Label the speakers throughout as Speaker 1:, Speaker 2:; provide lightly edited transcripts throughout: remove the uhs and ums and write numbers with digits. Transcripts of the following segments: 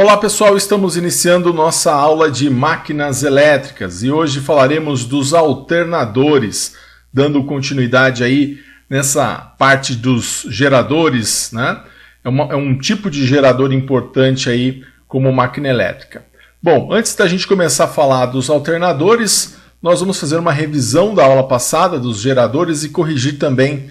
Speaker 1: Olá pessoal, estamos iniciando nossa aula de máquinas elétricas e hoje falaremos dos alternadores, dando continuidade aí nessa parte dos geradores, né? É um tipo de gerador importante aí como máquina elétrica. Bom, antes da gente começar a falar dos alternadores, nós vamos fazer uma revisão da aula passada dos geradores e corrigir também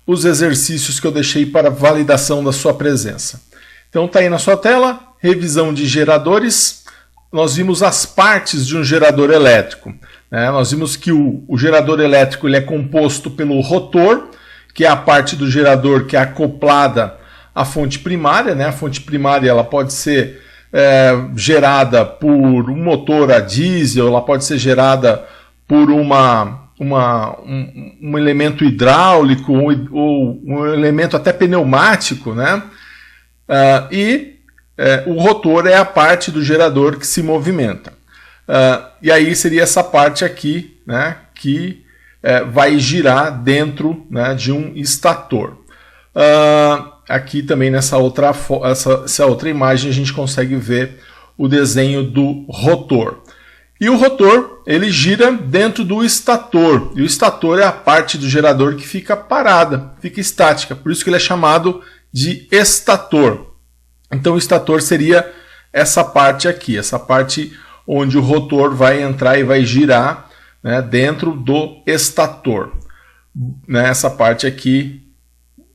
Speaker 1: os exercícios que eu deixei para validação da sua presença. Então está aí na sua tela, revisão de geradores. Nós vimos as partes de um gerador elétrico, né? Nós vimos que o gerador elétrico ele é composto pelo rotor, que é a parte do gerador que é acoplada à fonte primária, né? A fonte primária ela pode ser gerada por um motor a diesel, ela pode ser gerada por um elemento hidráulico ou um elemento até pneumático, né? O rotor é a parte do gerador que se movimenta. E aí seria essa parte aqui, né, que vai girar dentro, né, de um estator. Aqui também nessa essa outra imagem a gente consegue ver o desenho do rotor. E o rotor ele gira dentro do estator. E o estator é a parte do gerador que fica parada, fica estática. Por isso que ele é chamado de estator. Então o estator seria essa parte aqui, essa parte onde o rotor vai entrar e vai girar, né, dentro do estator. Né, essa parte aqui,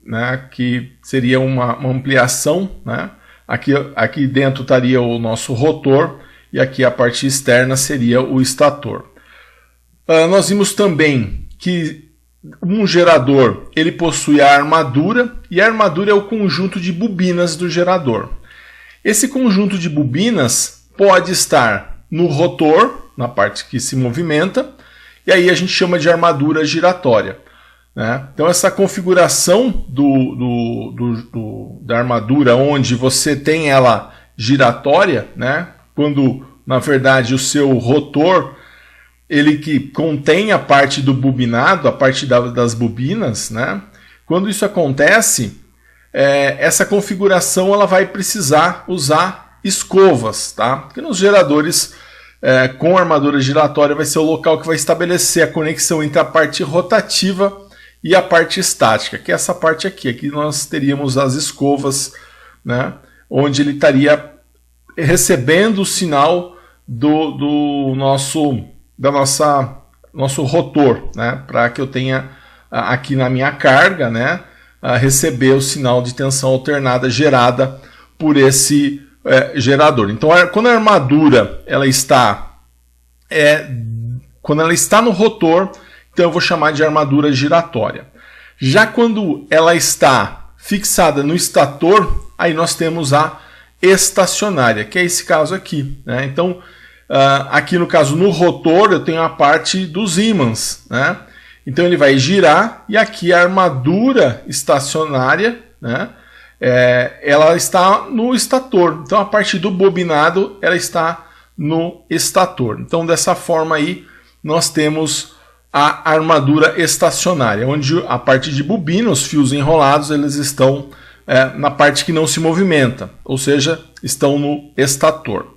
Speaker 1: né, que seria uma ampliação, né? Aqui dentro estaria o nosso rotor e aqui a parte externa seria o estator. Nós vimos também que um gerador ele possui a armadura, e a armadura é o conjunto de bobinas do gerador. Esse conjunto de bobinas pode estar no rotor, na parte que se movimenta, e aí a gente chama de armadura giratória, né? Então essa configuração da armadura, onde você tem ela giratória, né? Quando na verdade o seu rotor ele que contém a parte do bobinado, a parte das bobinas, né? Quando isso acontece, essa configuração ela vai precisar usar escovas, tá? Porque nos geradores com armadura giratória vai ser o local que vai estabelecer a conexão entre a parte rotativa e a parte estática, que é essa parte aqui. Aqui nós teríamos as escovas, né? Onde ele estaria recebendo o sinal do nosso rotor, né, para que eu tenha aqui na minha carga, né, receber o sinal de tensão alternada gerada por esse gerador. Então, quando a armadura quando ela está no rotor, então eu vou chamar de armadura giratória. Já quando ela está fixada no estator, aí nós temos a estacionária, que é esse caso aqui, né? Então, aqui no caso no rotor eu tenho a parte dos ímãs, né? Então ele vai girar e aqui a armadura estacionária, né? Ela está no estator. Então a parte do bobinado ela está no estator. Então dessa forma aí nós temos a armadura estacionária, onde a parte de bobina, os fios enrolados, eles estão na parte que não se movimenta, ou seja, estão no estator.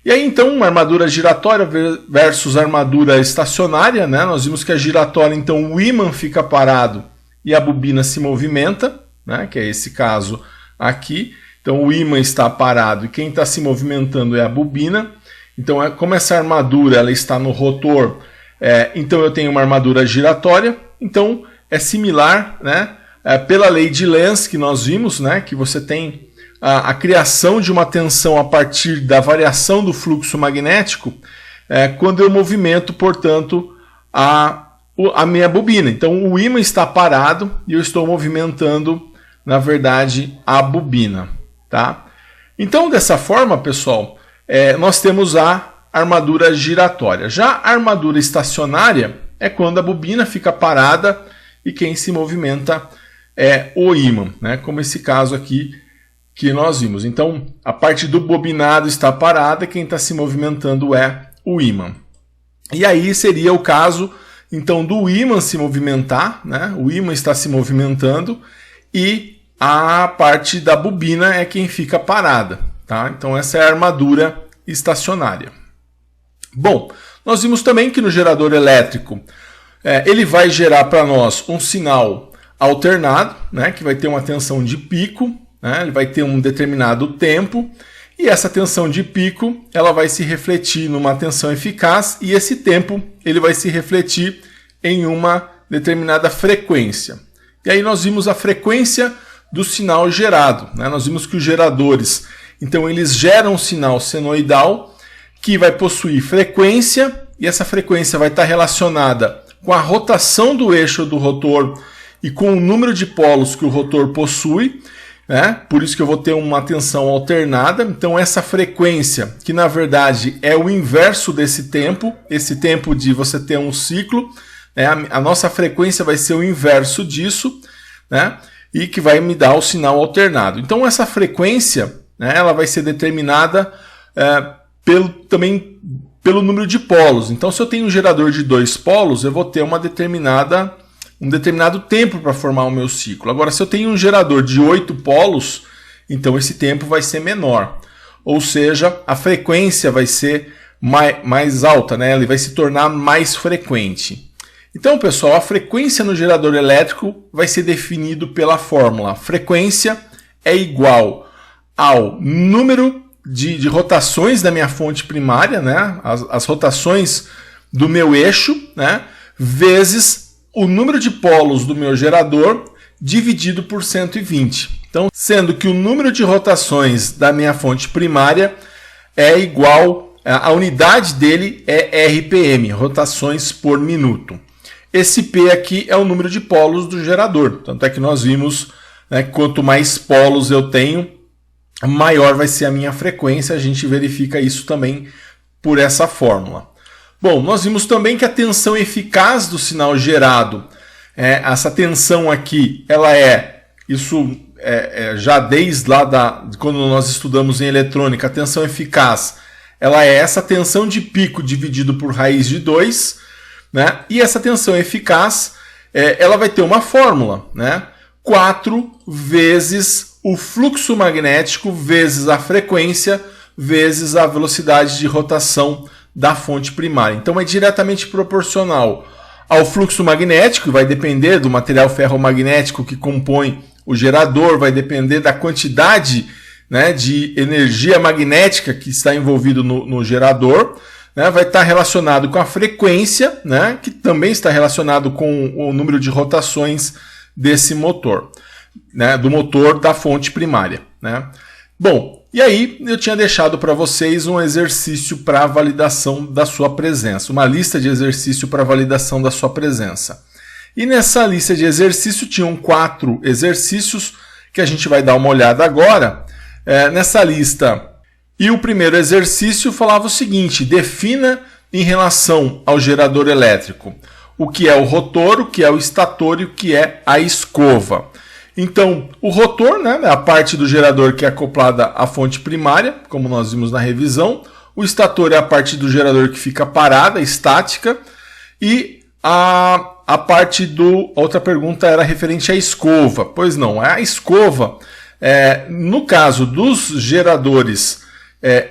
Speaker 1: E aí então, uma armadura giratória versus armadura estacionária, né? Nós vimos que a giratória, então, o ímã fica parado e a bobina se movimenta, né? Que é esse caso aqui. Então, o ímã está parado e quem está se movimentando é a bobina. Então, como essa armadura ela está no rotor, então eu tenho uma armadura giratória. Então, é similar, né? Pela lei de Lenz que nós vimos, né? Que você tem a criação de uma tensão a partir da variação do fluxo magnético quando eu movimento, portanto, a minha bobina. Então, o ímã está parado e eu estou movimentando, na verdade, a bobina. Tá? Então, dessa forma, pessoal, nós temos a armadura giratória. Já a armadura estacionária é quando a bobina fica parada e quem se movimenta é o ímã, né? Como esse caso aqui que nós vimos. Então, a parte do bobinado está parada, quem está se movimentando é o ímã. E aí seria o caso, então, do ímã se movimentar, né? O ímã está se movimentando e a parte da bobina é quem fica parada. tá? Então essa é a armadura estacionária. Bom, nós vimos também que no gerador elétrico ele vai gerar para nós um sinal alternado, né, que vai ter uma tensão de pico, né, ele vai ter um determinado tempo, e essa tensão de pico ela vai se refletir numa tensão eficaz, e esse tempo ele vai se refletir em uma determinada frequência. E aí nós vimos a frequência do sinal gerado, né? Nós vimos que os geradores, então eles geram um sinal senoidal que vai possuir frequência, e essa frequência vai estar relacionada com a rotação do eixo do rotor e com o número de polos que o rotor possui, né? Por isso que eu vou ter uma tensão alternada. Então essa frequência, que na verdade é o inverso desse tempo, esse tempo de você ter um ciclo, né? A nossa frequência vai ser o inverso disso, né? E que vai me dar o sinal alternado. Então essa frequência, né, ela vai ser determinada também pelo número de polos. Então se eu tenho um gerador de 2 polos, eu vou ter um determinado tempo para formar o meu ciclo. Agora, se eu tenho um gerador de 8 polos, então esse tempo vai ser menor. Ou seja, a frequência vai ser mais alta, né? Ele vai se tornar mais frequente. Então, pessoal, a frequência no gerador elétrico vai ser definido pela fórmula. Frequência é igual ao número de rotações da minha fonte primária, né? As rotações do meu eixo, né? Vezes o número de polos do meu gerador dividido por 120. Então, sendo que o número de rotações da minha fonte primária é igual, a unidade dele é RPM, rotações por minuto. Esse P aqui é o número de polos do gerador. Tanto é que nós vimos, né, quanto mais polos eu tenho, maior vai ser a minha frequência. A gente verifica isso também por essa fórmula. Bom, nós vimos também que a tensão eficaz do sinal gerado, essa tensão aqui, ela já desde lá quando nós estudamos em eletrônica, a tensão eficaz, ela é essa tensão de pico dividido por raiz de 2, né? E essa tensão eficaz, ela vai ter uma fórmula, né? 4 vezes o fluxo magnético vezes a frequência vezes a velocidade de rotação da fonte primária. Então é diretamente proporcional ao fluxo magnético, vai depender do material ferromagnético que compõe o gerador, vai depender da quantidade, né, de energia magnética que está envolvido no gerador, né, vai estar relacionado com a frequência, né, que também está relacionado com o número de rotações desse motor, né, do motor da fonte primária, né. Bom, e aí eu tinha deixado para vocês um exercício para validação da sua presença, uma lista de exercício para validação da sua presença. E nessa lista de exercícios tinham 4 exercícios que a gente vai dar uma olhada agora nessa lista. E o primeiro exercício falava o seguinte: defina em relação ao gerador elétrico o que é o rotor, o que é o estator e o que é a escova. Então, o rotor, né, é a parte do gerador que é acoplada à fonte primária, como nós vimos na revisão. O estator é a parte do gerador que fica parada, estática. E a parte do... Outra pergunta era referente à escova. Pois não, a escova, no caso dos geradores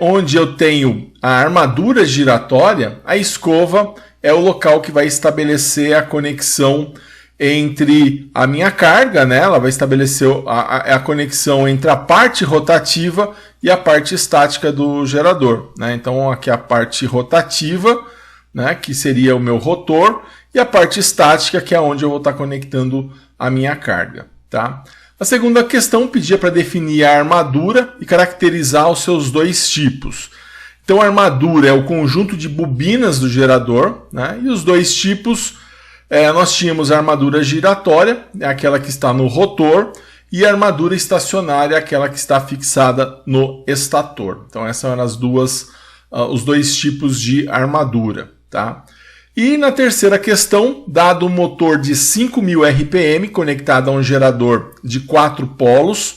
Speaker 1: onde eu tenho a armadura giratória, a escova é o local que vai estabelecer a conexão entre a minha carga, né? Ela vai estabelecer a conexão entre a parte rotativa e a parte estática do gerador, né? Então aqui a parte rotativa, né, que seria o meu rotor, e a parte estática, que é onde eu vou estar conectando a minha carga, tá? A segunda questão pedia para definir a armadura e caracterizar os seus 2 tipos. Então a armadura é o conjunto de bobinas do gerador, né? E os 2 tipos, nós tínhamos a armadura giratória, aquela que está no rotor, e a armadura estacionária, aquela que está fixada no estator. Então essas eram os 2 tipos de armadura, tá? E na terceira questão, dado um motor de 5.000 RPM conectado a um gerador de 4 polos,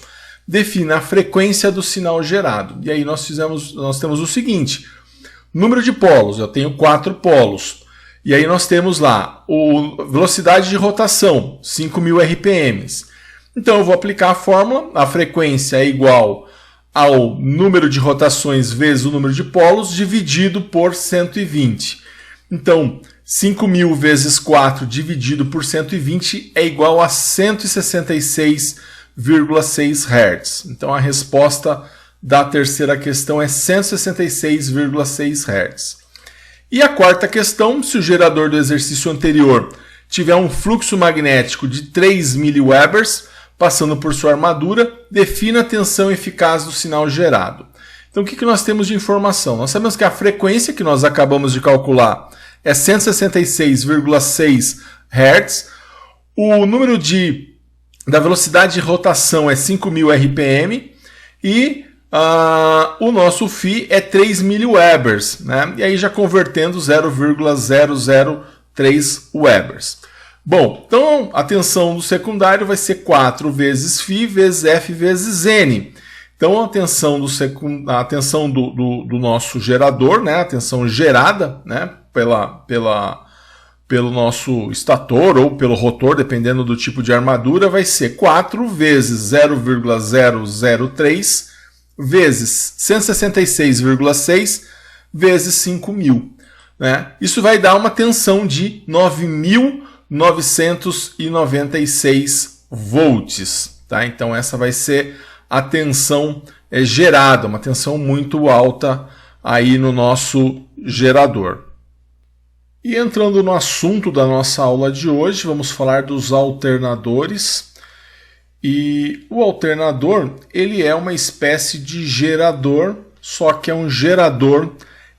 Speaker 1: defina a frequência do sinal gerado. E aí nós temos o seguinte: número de polos, eu tenho 4 polos. E aí nós temos lá a velocidade de rotação, 5.000 RPM. Então eu vou aplicar a fórmula, a frequência é igual ao número de rotações vezes o número de polos dividido por 120. Então, 5.000 vezes 4 dividido por 120 é igual a 166,6 Hz. Então, a resposta da terceira questão é 166,6 Hz. E a quarta questão, se o gerador do exercício anterior tiver um fluxo magnético de 3 mW passando por sua armadura, defina a tensão eficaz do sinal gerado. Então, o que nós temos de informação? Nós sabemos que a frequência que nós acabamos de calcular é 166,6 Hz. O número da velocidade de rotação é 5.000 RPM e o nosso φ é 3 mW, né? E aí já convertendo 0,003 Webers. Bom, então a tensão do secundário vai ser 4 vezes φ vezes F vezes N. Então a tensão do nosso gerador, né? A tensão gerada, né? Pelo nosso estator ou pelo rotor, dependendo do tipo de armadura, vai ser 4 vezes 0,003 vezes 166,6 vezes 5.000. Né? Isso vai dar uma tensão de 9.996 volts. Tá? Então essa vai ser a tensão gerada, uma tensão muito alta aí no nosso gerador. E entrando no assunto da nossa aula de hoje, vamos falar dos alternadores. E o alternador, ele é uma espécie de gerador, só que é um gerador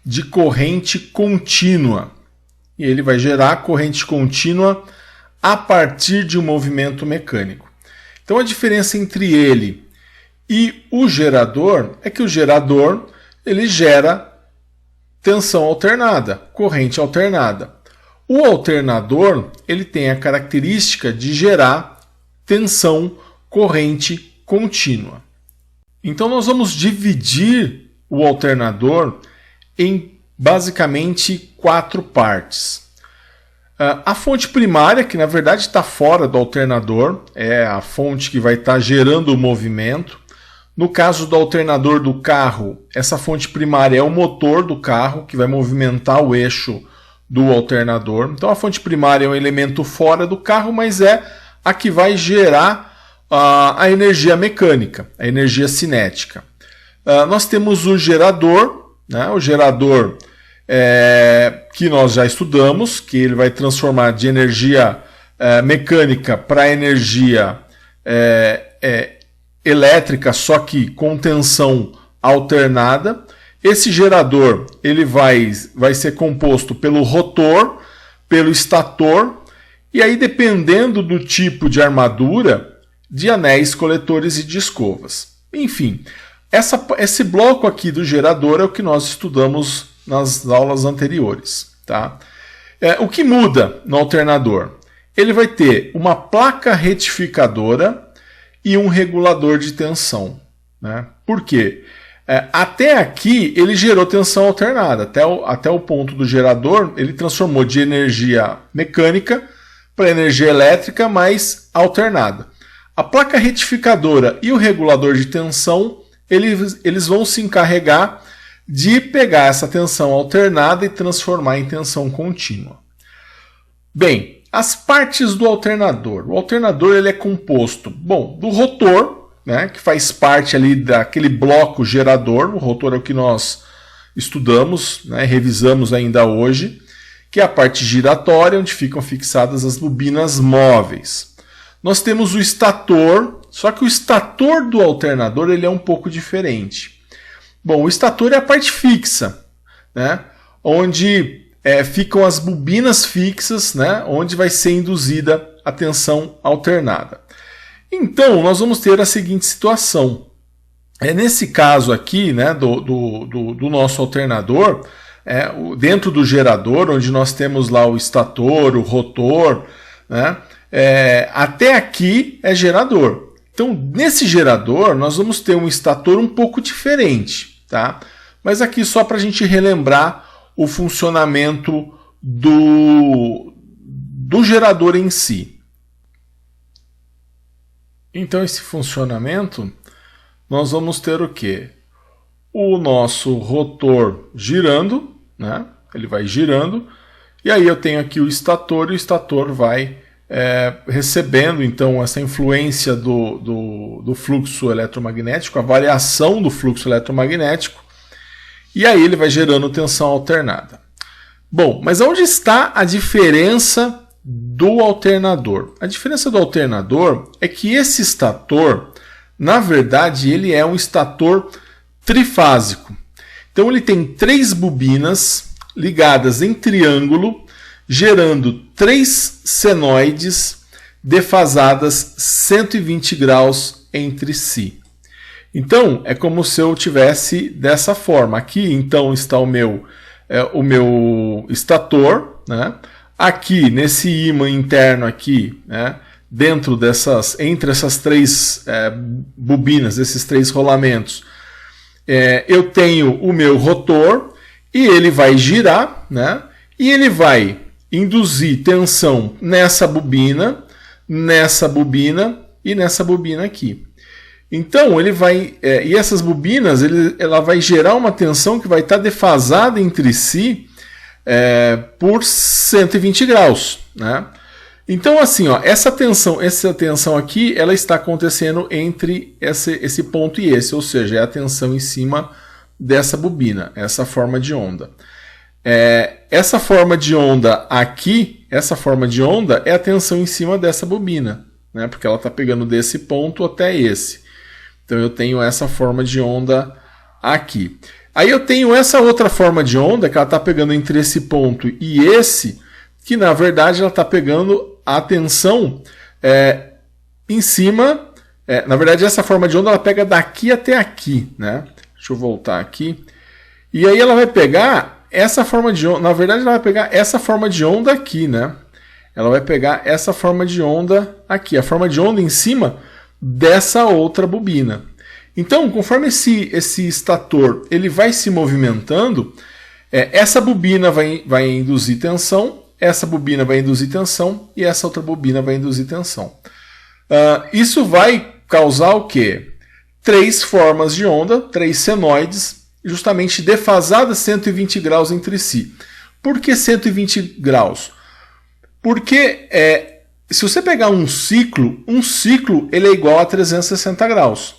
Speaker 1: de corrente contínua. E ele vai gerar corrente contínua a partir de um movimento mecânico. Então a diferença entre ele e o gerador é que o gerador ele gera tensão alternada, corrente alternada. O alternador ele tem a característica de gerar tensão corrente contínua. Então nós vamos dividir o alternador em basicamente 4 partes. A fonte primária, que na verdade está fora do alternador, é a fonte que vai estar gerando o movimento. No caso do alternador do carro, essa fonte primária é o motor do carro, que vai movimentar o eixo do alternador. Então a fonte primária é um elemento fora do carro, mas é a que vai gerar a energia mecânica, a energia cinética. Nós temos o gerador, né? O gerador que nós já estudamos, que ele vai transformar de energia mecânica para energia elétrica, só que com tensão alternada. Esse gerador ele vai ser composto pelo rotor, pelo estator, e aí dependendo do tipo de armadura, de anéis, coletores e de escovas. Enfim, esse bloco aqui do gerador é o que nós estudamos nas aulas anteriores. Tá? O que muda no alternador? Ele vai ter uma placa retificadora e um regulador de tensão. Né? Por quê? Até aqui ele gerou tensão alternada. Até o ponto do gerador, ele transformou de energia mecânica para energia elétrica, mas alternada. A placa retificadora e o regulador de tensão, eles vão se encarregar de pegar essa tensão alternada e transformar em tensão contínua. Bem, as partes do alternador. O alternador ele é composto, do rotor, né, que faz parte ali daquele bloco gerador. O rotor é o que nós estudamos, né, revisamos ainda hoje, que é a parte giratória, onde ficam fixadas as bobinas móveis. Nós temos o estator, só que o estator do alternador ele é um pouco diferente. Bom, o estator é a parte fixa, né, onde ficam as bobinas fixas, né, onde vai ser induzida a tensão alternada. Então, nós vamos ter a seguinte situação. Nesse caso aqui, né, do nosso alternador, dentro do gerador, onde nós temos lá o estator, o rotor, né, até aqui é gerador. Então, nesse gerador, nós vamos ter um estator um pouco diferente. Tá? Mas aqui só para a gente relembrar o funcionamento do gerador em si. Então, esse funcionamento, nós vamos ter o quê? O nosso rotor girando, né? Ele vai girando, e aí eu tenho aqui o estator, e o estator vai recebendo então essa influência do fluxo eletromagnético, a variação do fluxo eletromagnético, e aí ele vai gerando tensão alternada. Bom, mas onde está a diferença do alternador? A diferença do alternador é que esse estator, na verdade, ele é um estator trifásico. Então ele tem 3 bobinas ligadas em triângulo, gerando 3 senoides defasadas 120 graus entre si. Então é como se eu tivesse dessa forma. Aqui então está o meu estator, né? Aqui nesse ímã interno aqui, né? Dentro entre essas 3 bobinas, esses 3 rolamentos, eu tenho o meu rotor e ele vai girar, né? E ele vai induzir tensão nessa bobina e nessa bobina aqui. Então ele vai, e essas bobinas, ela vai gerar uma tensão que vai estar defasada entre si por 120 graus, né? Então assim, ó, essa tensão aqui, ela está acontecendo entre esse ponto e esse, ou seja, é a tensão em cima dessa bobina, essa forma de onda. Essa forma de onda aqui, essa forma de onda é a tensão em cima dessa bobina, né? Porque ela está pegando desse ponto até esse. Então eu tenho essa forma de onda aqui. Aí eu tenho essa outra forma de onda que ela está pegando entre esse ponto e esse, que na verdade ela está pegando a tensão em cima. Na verdade essa forma de onda ela pega daqui até aqui, né? Deixa eu voltar aqui. E aí ela vai pegar essa forma de onda, na verdade ela vai pegar essa forma de onda aqui, né? Ela vai pegar essa forma de onda aqui, a forma de onda em cima dessa outra bobina. Então, conforme esse estator ele vai se movimentando, essa bobina vai induzir tensão, essa bobina vai induzir tensão e essa outra bobina vai induzir tensão. Isso vai causar o quê? 3 formas de onda, 3 senoides, justamente defasadas 120 graus entre si. Por que 120 graus? Porque se você pegar um ciclo ele é igual a 360 graus.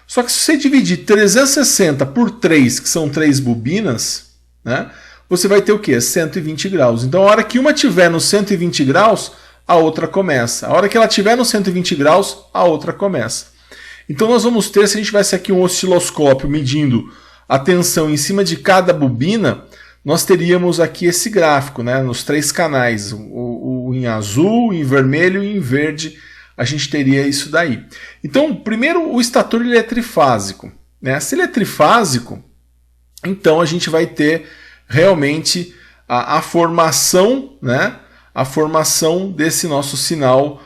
Speaker 1: Só que se você dividir 360 por 3, que são 3 bobinas, né, você vai ter o quê? 120 graus. Então a hora que uma estiver no 120 graus, a outra começa. A hora que ela estiver no 120 graus, a outra começa. Então nós vamos ter, se a gente tivesse aqui um osciloscópio medindo a tensão em cima de cada bobina, nós teríamos aqui esse gráfico, né, nos 3 canais, o em azul, em vermelho e em verde, a gente teria isso daí. Então, primeiro, o estator ele é trifásico, né? Se ele é trifásico, então a gente vai ter realmente a formação, né, a formação desse nosso sinal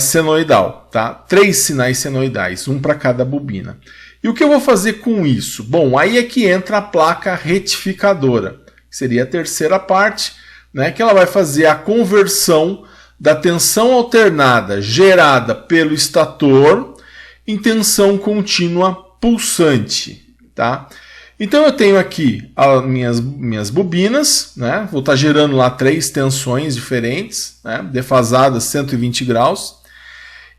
Speaker 1: senoidal, tá? 3 sinais senoidais, um para cada bobina. E o que eu vou fazer com isso? Bom, aí é que entra a placa retificadora, que seria a terceira parte, né, que ela vai fazer a conversão da tensão alternada gerada pelo estator em tensão contínua pulsante, tá? Então eu tenho aqui as minhas bobinas, né? Vou estar gerando lá 3 tensões diferentes, né? Defasadas 120 graus.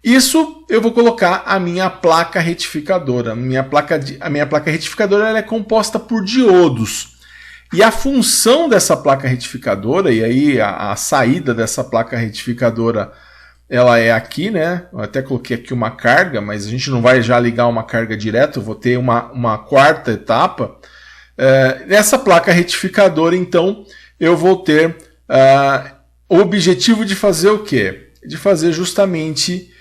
Speaker 1: Isso eu vou colocar a minha placa retificadora. A minha placa retificadora ela é composta por diodos. E a função dessa placa retificadora, e aí a saída dessa placa retificadora, ela é aqui, né? Eu até coloquei aqui uma carga, mas a gente não vai já ligar uma carga direto, eu vou ter uma quarta etapa. Nessa placa retificadora, então, eu vou ter o objetivo de fazer o quê? De fazer justamente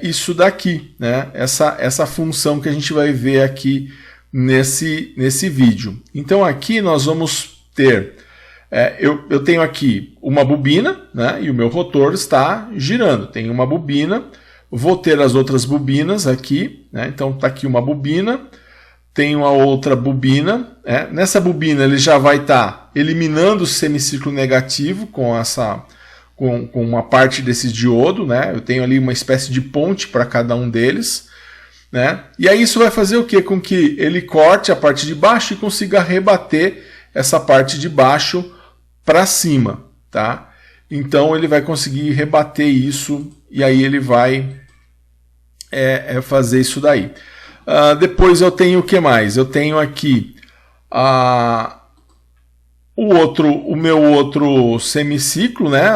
Speaker 1: isso daqui, né? Essa função que a gente vai ver aqui nesse vídeo. Então aqui nós vamos ter, eu tenho aqui uma bobina, né, e o meu rotor está girando. Tem uma bobina, vou ter as outras bobinas aqui, né, então está aqui uma bobina, tenho a outra bobina, nessa bobina ele já vai estar eliminando o semiciclo negativo com uma parte desse diodo, né, eu tenho ali uma espécie de ponte para cada um deles. né? E aí isso vai fazer o quê? Com que ele corte a parte de baixo e consiga rebater essa parte de baixo para cima, tá? Então ele vai conseguir rebater isso e aí ele vai fazer isso daí. Depois eu tenho o que mais? Eu tenho aqui o meu outro semiciclo, né?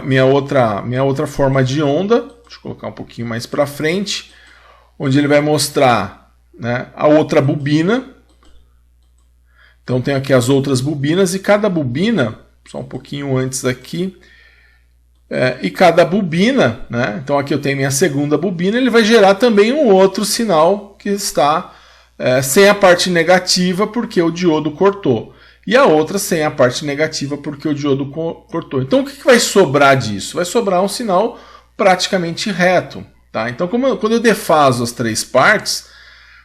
Speaker 1: Minha outra forma de onda. Deixa eu colocar um pouquinho mais para frente, onde ele vai mostrar, né, a outra bobina. Então tem aqui as outras bobinas e cada bobina, só um pouquinho antes aqui, e cada bobina, né, então aqui eu tenho minha segunda bobina, ele vai gerar também um outro sinal que está sem a parte negativa porque o diodo cortou. E a outra sem a parte negativa porque o diodo cortou. Então o que vai sobrar disso? Vai sobrar um sinal praticamente reto. Tá? Então quando eu defaso as três partes,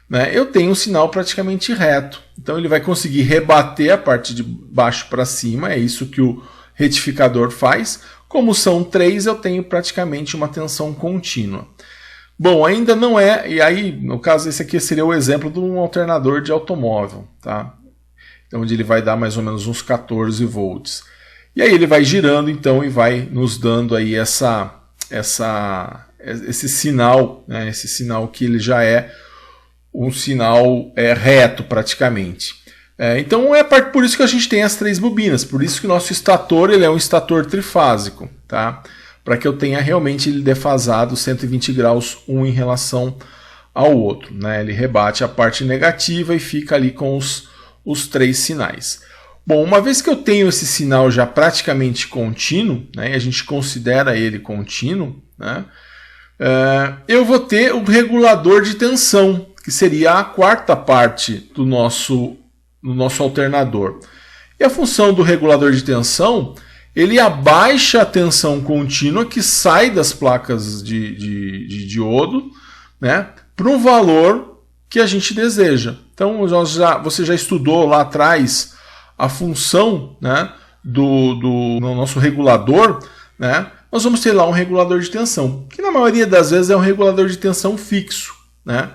Speaker 1: né, eu tenho um sinal praticamente reto. Então ele vai conseguir rebater a parte de baixo para cima, é isso que o retificador faz. Como são três, eu tenho praticamente uma tensão contínua. Bom, ainda não é, e aí no caso esse aqui seria o exemplo de um alternador de automóvel, tá? Então, onde ele vai dar mais ou menos uns 14 volts. E aí ele vai girando então e vai nos dando aí esse sinal, né? Esse sinal que ele já é um sinal reto praticamente. Então é por isso que a gente tem as três bobinas, por isso que o nosso estator ele é um estator trifásico, tá? Para que eu tenha realmente ele defasado 120 graus um em relação ao outro, né? Ele rebate a parte negativa e fica ali com os três sinais. Bom, uma vez que eu tenho esse sinal já praticamente contínuo, né, e a gente considera ele contínuo, né, eu vou ter o regulador de tensão, que seria a quarta parte do nosso alternador. E a função do regulador de tensão, ele abaixa a tensão contínua que sai das placas de diodo, né, para um valor que a gente deseja. Então você já estudou lá atrás a função, né, do nosso regulador, né? Nós vamos ter lá um regulador de tensão, que na maioria das vezes é um regulador de tensão fixo, né,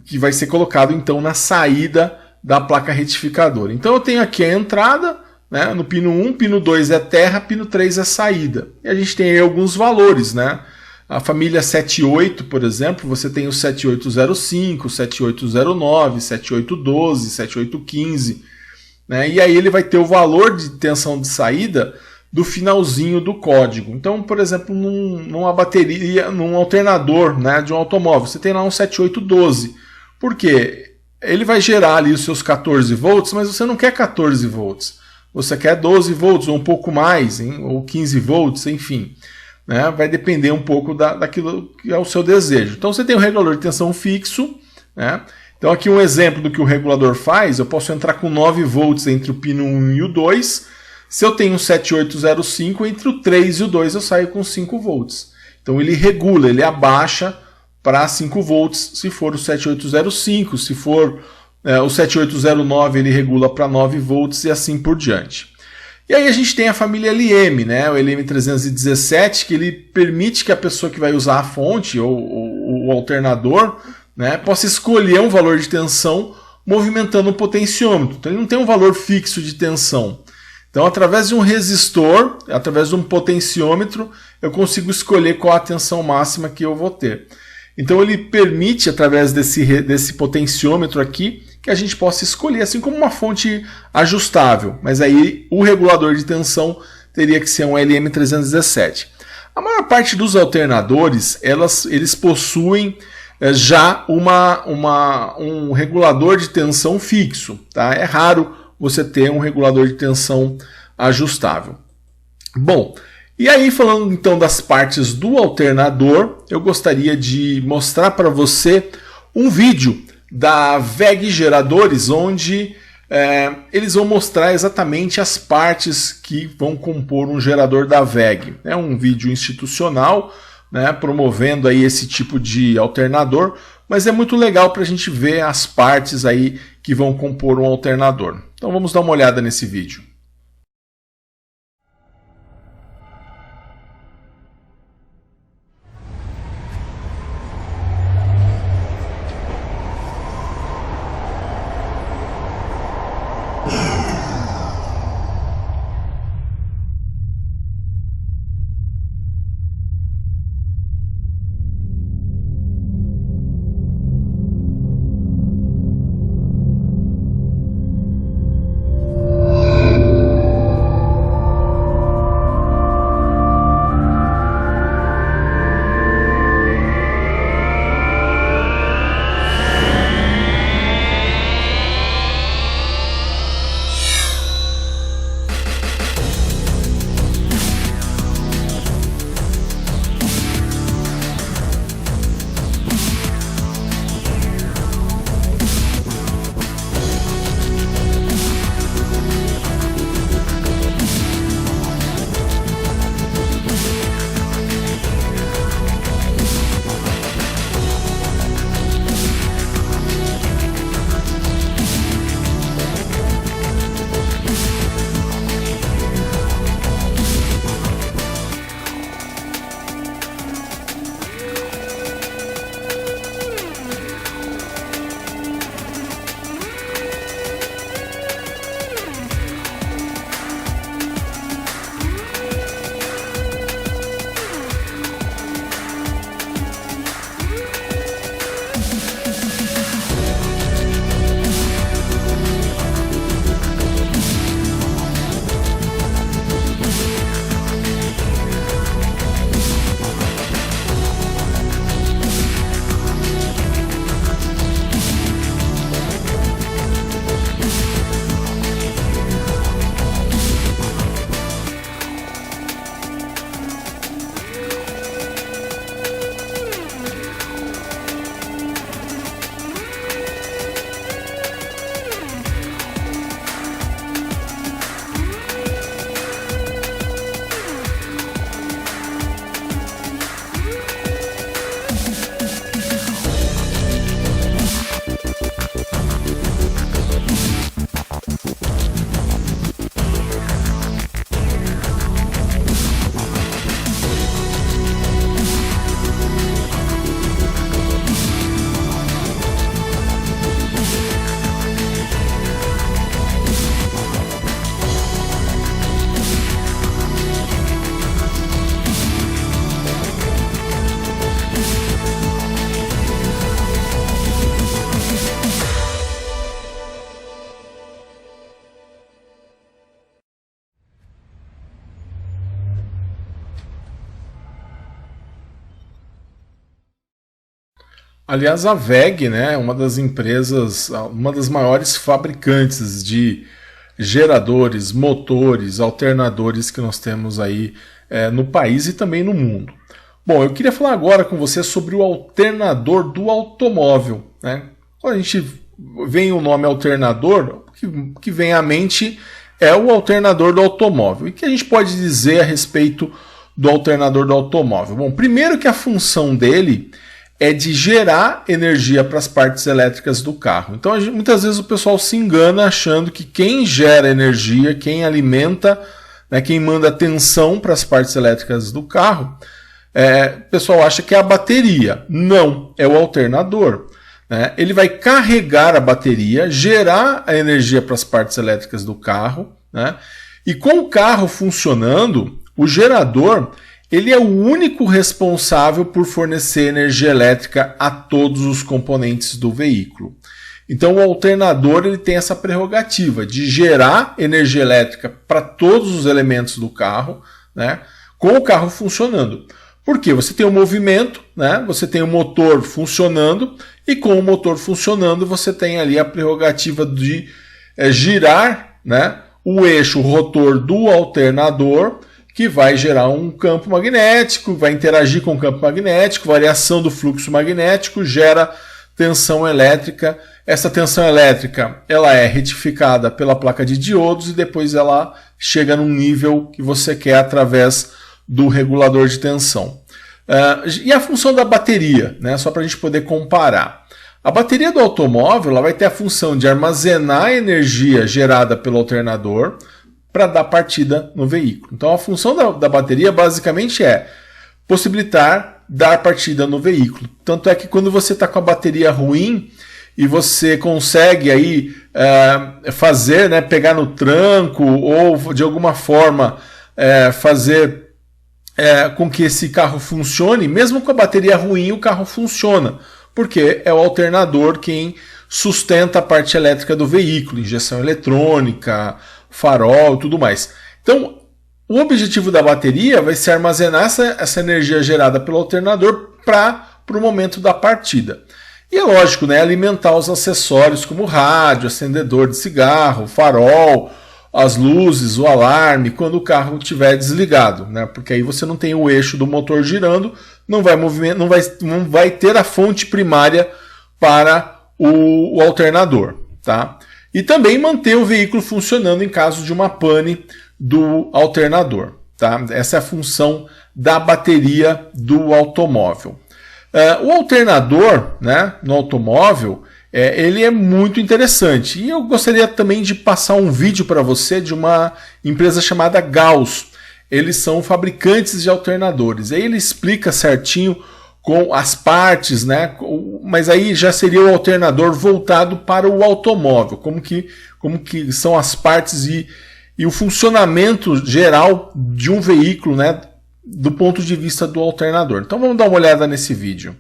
Speaker 1: que vai ser colocado então na saída da placa retificadora. Então eu tenho aqui a entrada, né, no pino 1, pino 2 é terra, pino 3 é saída. E a gente tem aí alguns valores, né? A família 78, por exemplo, você tem o 7805, 7809, 7812, 7815, né? E aí ele vai ter o valor de tensão de saída do finalzinho do código. Então, por exemplo, numa bateria, num alternador, né, de um automóvel, você tem lá um 7812. Por quê? Ele vai gerar ali os seus 14 volts, mas você não quer 14 volts. Você quer 12 volts ou um pouco mais, hein? Ou 15 volts, enfim. Né? Vai depender um pouco daquilo que é o seu desejo. Então você tem um regulador de tensão fixo, né? Então aqui um exemplo do que o regulador faz, eu posso entrar com 9 volts entre o pino 1 e o 2. Se eu tenho um 7805, entre o 3 e o 2 eu saio com 5 volts. Então ele regula, ele abaixa para 5 volts se for o 7805, se for o 7809 ele regula para 9 volts e assim por diante. E aí a gente tem a família LM, né, o LM317, que ele permite que a pessoa que vai usar a fonte ou o alternador, né, possa escolher um valor de tensão movimentando o potenciômetro. Então ele não tem um valor fixo de tensão. Então através de um resistor, através de um potenciômetro, eu consigo escolher qual a tensão máxima que eu vou ter. Então ele permite, através desse potenciômetro aqui, que a gente possa escolher, assim como uma fonte ajustável. Mas aí o regulador de tensão teria que ser um LM317. A maior parte dos alternadores, eles possuem já um regulador de tensão fixo. Tá? É raro você ter um regulador de tensão ajustável. Bom, e aí falando então das partes do alternador, eu gostaria de mostrar para você um vídeo da VEG Geradores, onde eles vão mostrar exatamente as partes que vão compor um gerador da VEG. É um vídeo institucional, né, promovendo aí esse tipo de alternador, mas é muito legal para a gente ver as partes aí que vão compor um alternador. Então vamos dar uma olhada nesse vídeo. Aliás, a WEG, né, uma das empresas, uma das maiores fabricantes de geradores, motores, alternadores que nós temos aí no país e também no mundo. Bom, eu queria falar agora com você sobre o alternador do automóvel, né? Quando a gente vem o nome alternador, o que vem à mente é o alternador do automóvel. E o que a gente pode dizer a respeito do alternador do automóvel? Bom, primeiro que a função dele é de gerar energia para as partes elétricas do carro. Então, muitas vezes o pessoal se engana achando que quem gera energia, quem alimenta, né, quem manda tensão para as partes elétricas do carro, o pessoal acha que é a bateria. Não, é o alternador. Né? Ele vai carregar a bateria, gerar a energia para as partes elétricas do carro, né? E com o carro funcionando, o gerador ele é o único responsável por fornecer energia elétrica a todos os componentes do veículo. Então o alternador ele tem essa prerrogativa de gerar energia elétrica para todos os elementos do carro, né? Com o carro funcionando. Porque você tem o movimento, né? Você tem o motor funcionando, e com o motor funcionando você tem ali a prerrogativa de girar, né, o eixo rotor do alternador, que vai gerar um campo magnético, vai interagir com o campo magnético, variação do fluxo magnético, gera tensão elétrica. Essa tensão elétrica ela é retificada pela placa de diodos e depois ela chega num nível que você quer através do regulador de tensão. E a função da bateria, né? Só para a gente poder comparar. A bateria do automóvel ela vai ter a função de armazenar a energia gerada pelo alternador para dar partida no veículo. Então a função da bateria basicamente é possibilitar dar partida no veículo. Tanto é que quando você está com a bateria ruim e você consegue aí fazer, né, pegar no tranco ou de alguma forma fazer com que esse carro funcione, mesmo com a bateria ruim o carro funciona, porque é o alternador quem sustenta a parte elétrica do veículo, injeção eletrônica, farol e tudo mais. Então, o objetivo da bateria vai ser armazenar essa energia gerada pelo alternador para o momento da partida. E é lógico, né, alimentar os acessórios como rádio, acendedor de cigarro, farol, as luzes, o alarme, quando o carro estiver desligado, né? Porque aí você não tem o eixo do motor girando, não vai ter a fonte primária para o alternador, tá? E também manter o veículo funcionando em caso de uma pane do alternador, tá? Essa é a função da bateria do automóvel. O alternador, né, no automóvel, ele é muito interessante. E eu gostaria também de passar um vídeo para você de uma empresa chamada Gauss. Eles são fabricantes de alternadores. Aí ele explica certinho com as partes, né? Mas aí já seria o alternador voltado para o automóvel. Como que são as partes e o funcionamento geral de um veículo, né, do ponto de vista do alternador. Então vamos dar uma olhada nesse vídeo.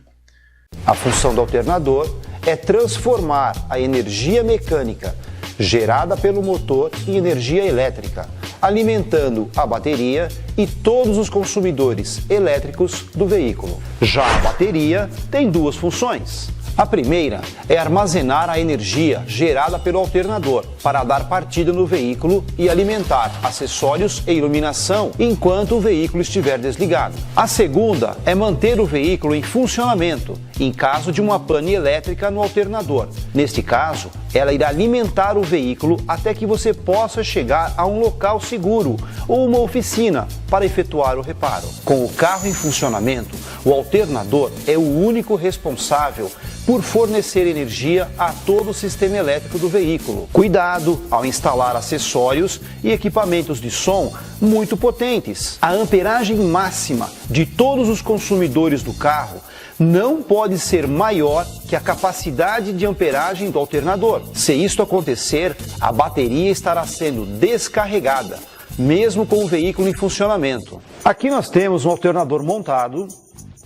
Speaker 2: A função do alternador é transformar a energia mecânica gerada pelo motor em energia elétrica, alimentando a bateria e todos os consumidores elétricos do veículo. Já a bateria tem duas funções. A primeira é armazenar a energia gerada pelo alternador para dar partida no veículo e alimentar acessórios e iluminação enquanto o veículo estiver desligado. A segunda é manter o veículo em funcionamento em caso de uma pane elétrica no alternador. Neste caso, ela irá alimentar o veículo até que você possa chegar a um local seguro ou uma oficina para efetuar o reparo. Com o carro em funcionamento, o alternador é o único responsável por fornecer energia a todo o sistema elétrico do veículo. Cuidado ao instalar acessórios e equipamentos de som muito potentes. A amperagem máxima de todos os consumidores do carro não pode ser maior que a capacidade de amperagem do alternador. Se isto acontecer, a bateria estará sendo descarregada, mesmo com o veículo em funcionamento. Aqui nós temos um alternador montado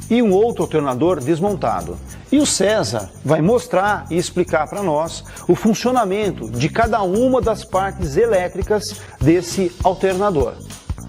Speaker 2: e um outro alternador desmontado. E o César vai mostrar e explicar para nós o funcionamento de cada uma das partes elétricas desse alternador.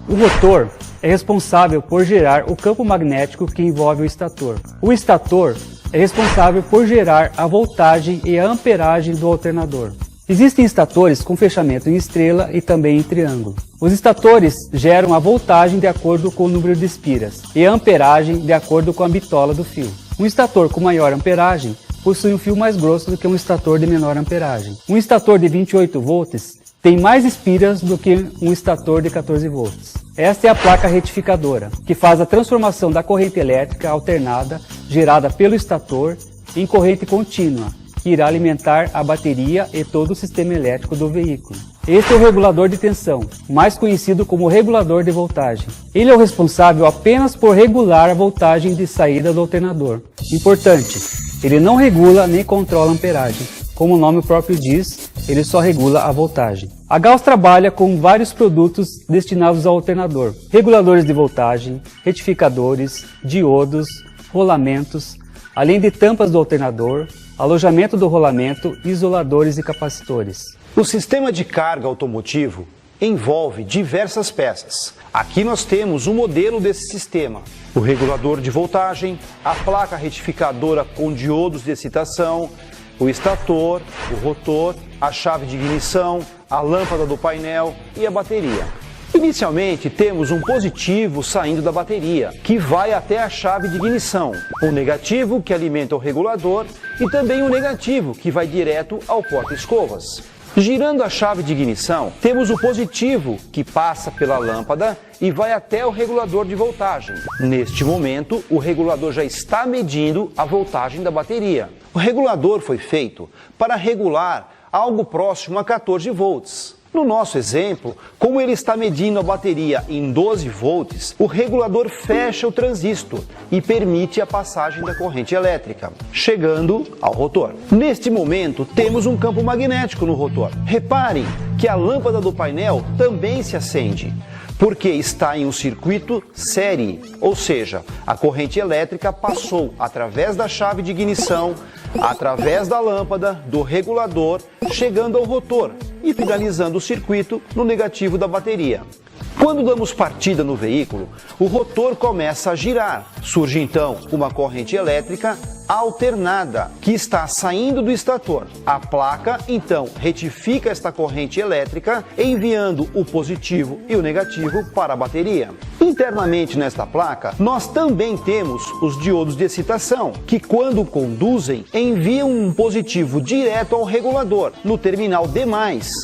Speaker 3: O rotor é responsável por gerar o campo magnético que envolve o estator. O estator é responsável por gerar a voltagem e a amperagem do alternador. Existem estatores com fechamento em estrela e também em triângulo. Os estatores geram a voltagem de acordo com o número de espiras e a amperagem de acordo com a bitola do fio. Um estator com maior amperagem possui um fio mais grosso do que um estator de menor amperagem. Um estator de 28 volts tem mais espiras do que um estator de 14 volts. Esta é a placa retificadora, que faz a transformação da corrente elétrica alternada gerada pelo estator em corrente contínua, que irá alimentar a bateria e todo o sistema elétrico do veículo. Este é o regulador de tensão, mais conhecido como regulador de voltagem. Ele é o responsável apenas por regular a voltagem de saída do alternador. Importante, ele não regula nem controla a amperagem. Como o nome próprio diz, ele só regula a voltagem. A Gauss trabalha com vários produtos destinados ao alternador: reguladores de voltagem, retificadores, diodos, rolamentos, além de tampas do alternador, alojamento do rolamento, isoladores e capacitores.
Speaker 2: O sistema de carga automotivo envolve diversas peças. Aqui nós temos um modelo desse sistema: o regulador de voltagem, a placa retificadora com diodos de excitação, o estator, o rotor, a chave de ignição, a lâmpada do painel e a bateria. Inicialmente temos um positivo saindo da bateria, que vai até a chave de ignição, um negativo que alimenta o regulador e também um negativo que vai direto ao porta-escovas. Girando a chave de ignição, temos o positivo que passa pela lâmpada e vai até o regulador de voltagem. Neste momento, o regulador já está medindo a voltagem da bateria. O regulador foi feito para regular algo próximo a 14 volts. No nosso exemplo, como ele está medindo a bateria em 12 volts, o regulador fecha o transistor e permite a passagem da corrente elétrica, chegando ao rotor. Neste momento, temos um campo magnético no rotor. Reparem que a lâmpada do painel também se acende, porque está em um circuito série, ou seja, a corrente elétrica passou através da chave de ignição, através da lâmpada, do regulador, chegando ao rotor e finalizando o circuito no negativo da bateria. Quando damos partida no veículo, o rotor começa a girar. Surge então uma corrente elétrica alternada que está saindo do estator. A placa então retifica esta corrente elétrica, enviando o positivo e o negativo para a bateria. Internamente nesta placa, nós também temos os diodos de excitação, que quando conduzem, enviam um positivo direto ao regulador, no terminal D+,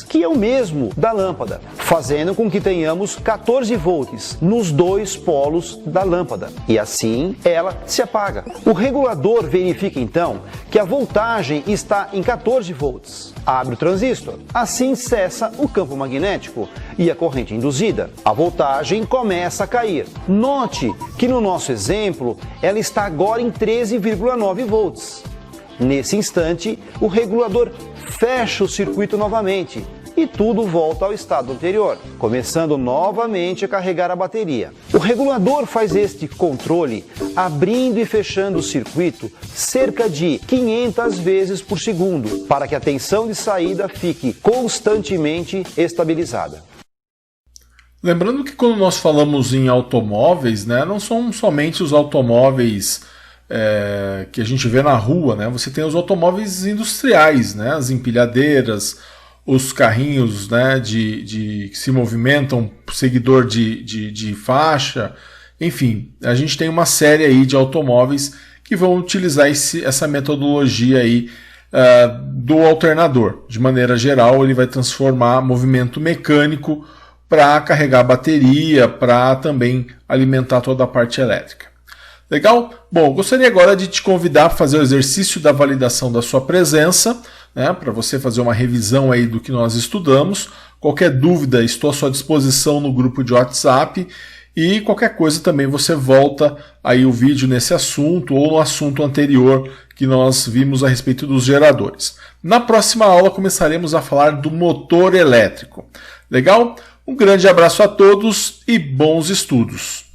Speaker 2: que é o mesmo da lâmpada, fazendo com que tenhamos 14 volts nos dois polos da lâmpada, e assim ela se apaga. O regulador verifica então que a voltagem está em 14 volts. Abre o transistor. Assim cessa o campo magnético e a corrente induzida. A voltagem começa a cair. Note que no nosso exemplo ela está agora em 13,9 volts. Nesse instante, o regulador fecha o circuito novamente e tudo volta ao estado anterior, começando novamente a carregar a bateria. O regulador faz este controle abrindo e fechando o circuito cerca de 500 vezes por segundo, para que a tensão de saída fique constantemente estabilizada.
Speaker 1: Lembrando que quando nós falamos em automóveis, né, não são somente os automóveis que a gente vê na rua, né? Você tem os automóveis industriais, né, as empilhadeiras, os carrinhos, né, que se movimentam, seguidor de faixa, enfim, a gente tem uma série aí de automóveis que vão utilizar essa metodologia aí do alternador. De maneira geral, ele vai transformar movimento mecânico para carregar a bateria, para também alimentar toda a parte elétrica. Legal? Bom, gostaria agora de te convidar para fazer o exercício da validação da sua presença, né, para você fazer uma revisão aí do que nós estudamos. Qualquer dúvida, estou à sua disposição no grupo de WhatsApp, e qualquer coisa também você volta aí o vídeo nesse assunto ou no assunto anterior que nós vimos a respeito dos geradores. Na próxima aula começaremos a falar do motor elétrico. Legal? Um grande abraço a todos e bons estudos!